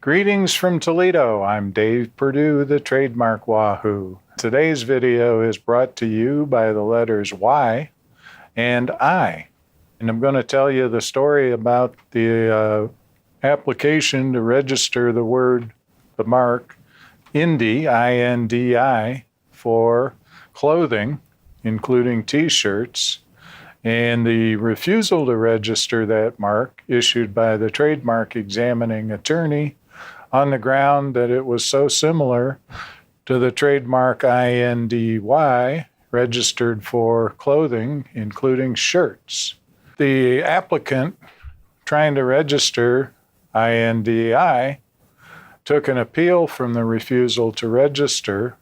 Greetings from Toledo. I'm Dave Perdue, the Trademark Wahoo. Today's video is brought to you by the letters Y and I. And I'm going to tell you the story about the application to register the mark Indi, I-N-D-I, for clothing, including t-shirts, and the refusal to register that mark issued by the trademark examining attorney on the ground that it was so similar to the trademark INDY registered for clothing, including shirts. The applicant trying to register INDI took an appeal from the refusal to register,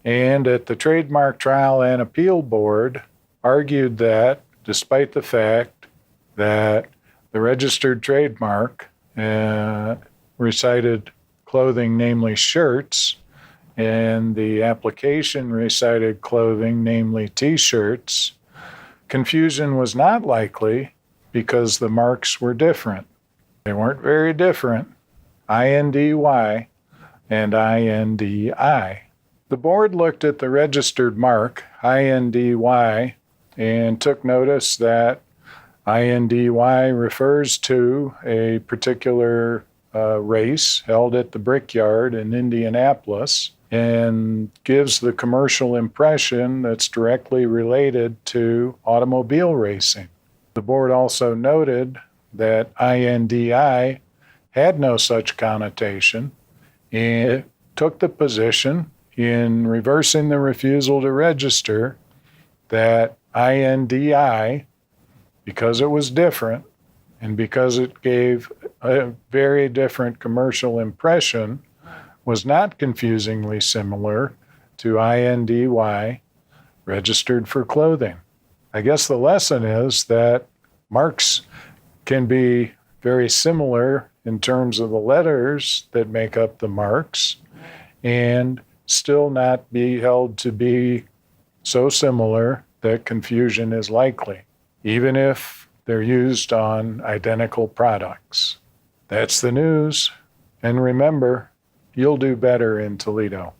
and at the Trademark Trial and Appeal Board argued that despite the fact that the registered trademark recited clothing, namely shirts, and the application recited clothing, namely t-shirts, confusion was not likely because the marks were different. They weren't very different, INDY and INDI. The board looked at the registered mark, INDY, and took notice that INDY refers to a particular race held at the Brickyard in Indianapolis and gives the commercial impression that's directly related to automobile racing. The board also noted that INDI had no such connotation and took the position in reversing the refusal to register that INDI, because it was different and because it gave a very different commercial impression, was not confusingly similar to INDY registered for clothing. I guess the lesson is that marks can be very similar in terms of the letters that make up the marks and still not be held to be so similar that confusion is likely, even if they're used on identical products. That's the news. And remember, you'll do better in Toledo.